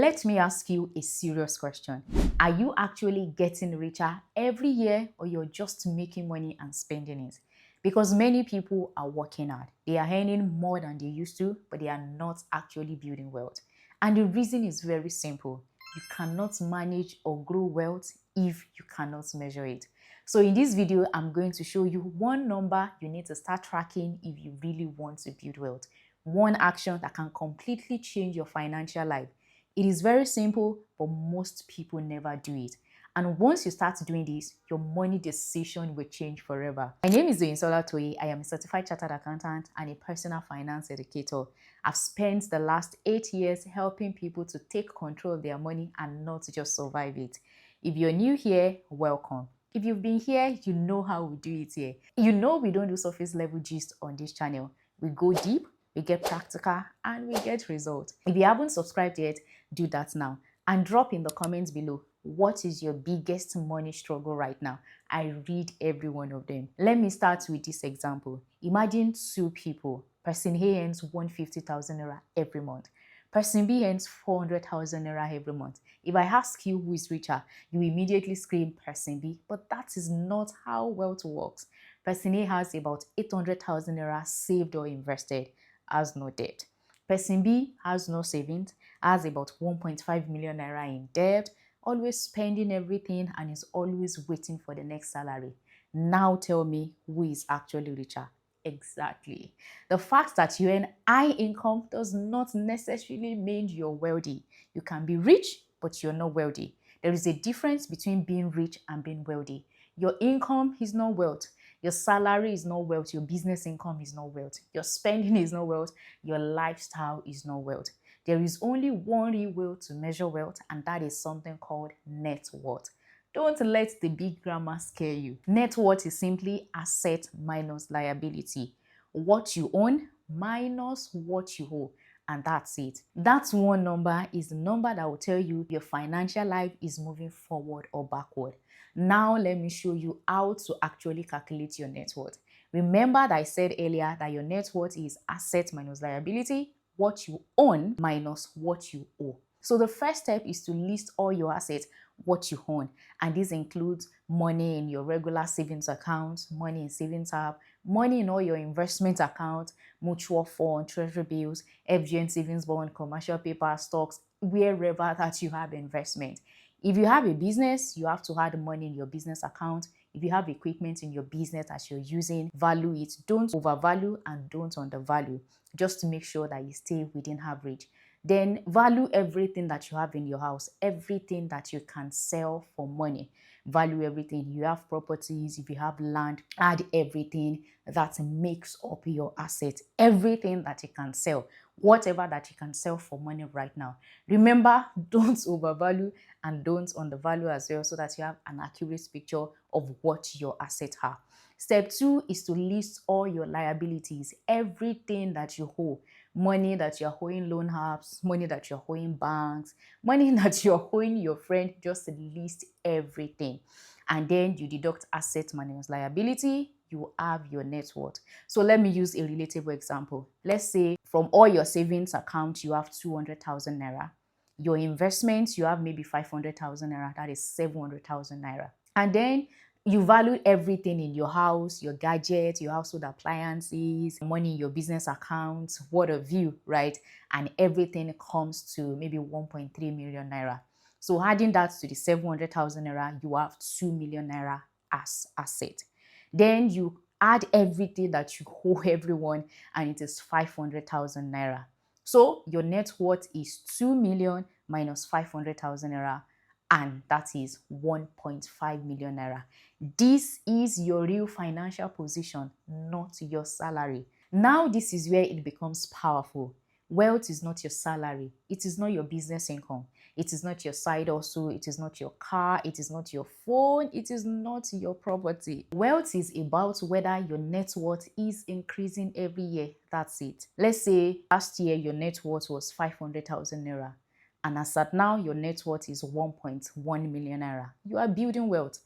Let me ask you a serious question. Are you actually getting richer every year, or you're just making money and spending it? Because many people are working hard. They are earning more than they used to, but they are not actually building wealth. And the reason is very simple. You cannot manage or grow wealth if you cannot measure it. So in this video, I'm going to show you one number you need to start tracking if you really want to build wealth. One action that can completely change your financial life. It is very simple, but most people never do it. And once you start doing this, your money decision will change forever. My name is Doyinsola Toye. I am a certified chartered accountant and a personal finance educator. I've spent the last 8 years helping people to take control of their money and not just survive it. If you're new here, welcome. If you've been here, you know how we do it here. You know we don't do surface level gist on this channel. We go deep, we get practical, and we get results. If you haven't subscribed yet, do that now. And drop in the comments below, what is your biggest money struggle right now? I read every one of them. Let me start with this example. Imagine two people. Person A earns 150,000 naira every month. Person B earns 400,000 naira every month. If I ask you who is richer, you immediately scream person B, but that is not how wealth works. Person A has about 800,000 naira saved or invested, has no debt. Person B has no savings, has about 1.5 million naira in debt, always spending everything, and is always waiting for the next salary. Now tell me who is actually richer. Exactly. The fact that you earn high income does not necessarily mean you're wealthy. You can be rich, but you're not wealthy. There is a difference between being rich and being wealthy. Your income is not wealth. Your salary is not wealth. Your business income is not wealth. Your spending is not wealth. Your lifestyle is not wealth. There is only one real way to measure wealth, and that is something called net worth. Don't let the big grammar scare you. Net worth is simply asset minus liability. What you own minus what you owe. And that's it. That one number is the number that will tell you your financial life is moving forward or backward. Now let me show you how to actually calculate your net worth. Remember that I said earlier that your net worth is asset minus liability, what you own minus what you owe. So the first step is to list all your assets, what you own. And this includes money in your regular savings account, money in savings app, money in all your investment accounts, mutual fund, treasury bills, FGN savings bond, commercial paper, stocks, wherever that you have investment. If you have a business, you have to add money in your business account. If you have equipment in your business that you're using, value it. Don't overvalue and don't undervalue, just to make sure that you stay within average. Then value everything that you have in your house, everything that you can sell for money. Value everything. You have properties, if you have land, add everything that makes up your asset, everything that you can sell, whatever that you can sell for money right now. Remember, don't overvalue and don't undervalue as well, so that you have an accurate picture of what your assets are. Step 2 is to list all your liabilities, everything that you owe. Money that you're owing loan apps, money that you're owing banks, money that you're owing your friend. Just list everything. And then you deduct asset minus liability, you have your net worth. So let me use a relatable example. Let's say from all your savings accounts, you have 200,000 naira. Your investments, you have maybe 500,000 naira, that is 700,000 naira. And then you value everything in your house, your gadgets, your household appliances, money in your business account, what have you, right? And everything comes to maybe 1.3 million naira. So adding that to the 700,000 naira, you have 2 million naira as asset. Then you add everything that you owe everyone, and it is 500,000 naira. So your net worth is 2 million minus 500,000 naira, and that is 1.5 million naira. This is your real financial position, not your salary. Now this is where it becomes powerful. Wealth is not your salary. It is not your business income. It is not your side hustle. It is not your car. It is not your phone. It is not your property. Wealth is about whether your net worth is increasing every year. That's it. Let's say last year your net worth was 500,000 naira. And as at now, your net worth is 1.1 million naira. You are building wealth.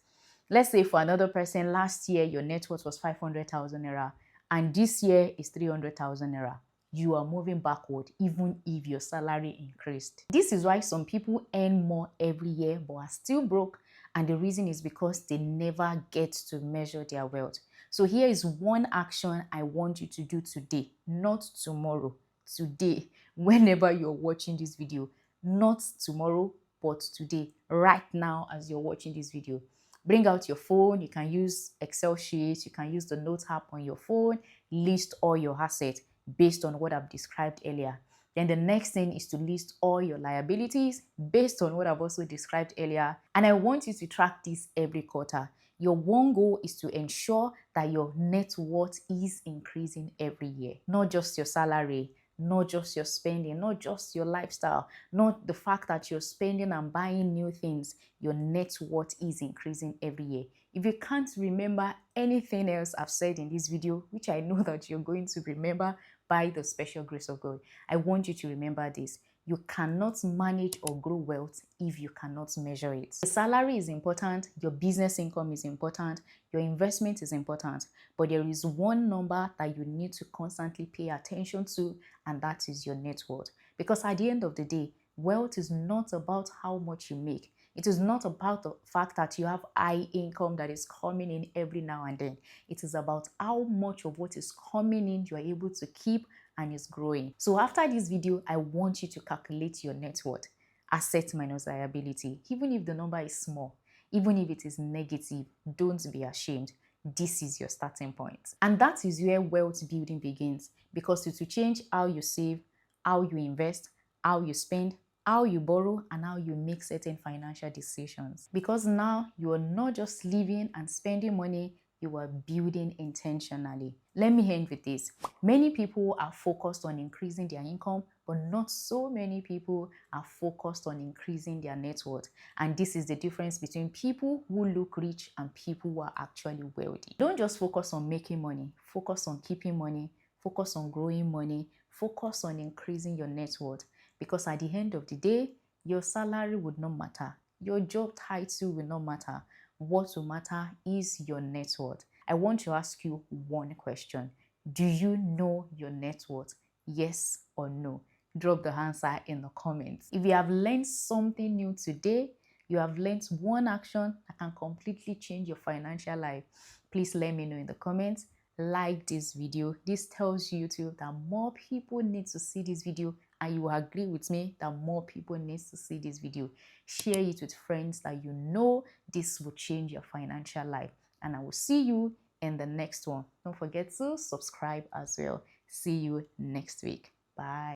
Let's say for another person, last year your net worth was 500,000 naira, and this year is 300,000 naira. you are moving backward even if your salary increased. This is why some people earn more every year but are still broke, and the reason is because they never get to measure their wealth. So here is one action I want you to do today, not tomorrow, today, whenever you're watching this video. Not tomorrow, but today, right now as you're watching this video. Bring out your phone. You can use Excel sheets. You can use the Notes app on your phone. List all your assets based on what I've described earlier. Then the next thing is to list all your liabilities based on what I've also described earlier. And I want you to track this every quarter. Your one goal is to ensure that your net worth is increasing every year, not just your salary, not just your spending, not just your lifestyle, not the fact that you're spending and buying new things. Your net worth is increasing every year. If you can't remember anything else I've said in this video, which I know that you're going to remember by the special grace of God, I want you to remember this. You cannot manage or grow wealth if you cannot measure it. The salary is important, your business income is important, your investment is important, but there is one number that you need to constantly pay attention to, and that is your net worth. Because at the end of the day, wealth is not about how much you make. It is not about the fact that you have high income that is coming in every now and then. It is about how much of what is coming in you are able to keep and is growing. So after this video, I want you to calculate your net worth, asset minus liability. Even if the number is small, even if it is negative, don't be ashamed. This is your starting point. And that is where wealth building begins, because it will change how you save, how you invest, how you spend, how you borrow, and how you make certain financial decisions. Because now you are not just living and spending money, you are building intentionally. Let me end with this. Many people are focused on increasing their income, but not so many people are focused on increasing their net worth. And this is the difference between people who look rich and people who are actually wealthy. Don't just focus on making money. Focus on keeping money. Focus on growing money. Focus on increasing your net worth. Because at the end of the day, your salary would not matter. Your job title will not matter. What will matter is your net worth. I want to ask you one question. Do you know your net worth? Yes or no? Drop the answer in the comments. If you have learned something new today, you have learned one action that can completely change your financial life, please let me know in the comments. Like this video. This tells YouTube that more people need to see this video, and you agree with me that more people need to see this video. Share it with friends that you know this will change your financial life. And I will see you in the next one. Don't forget to subscribe as well. See you next week. Bye.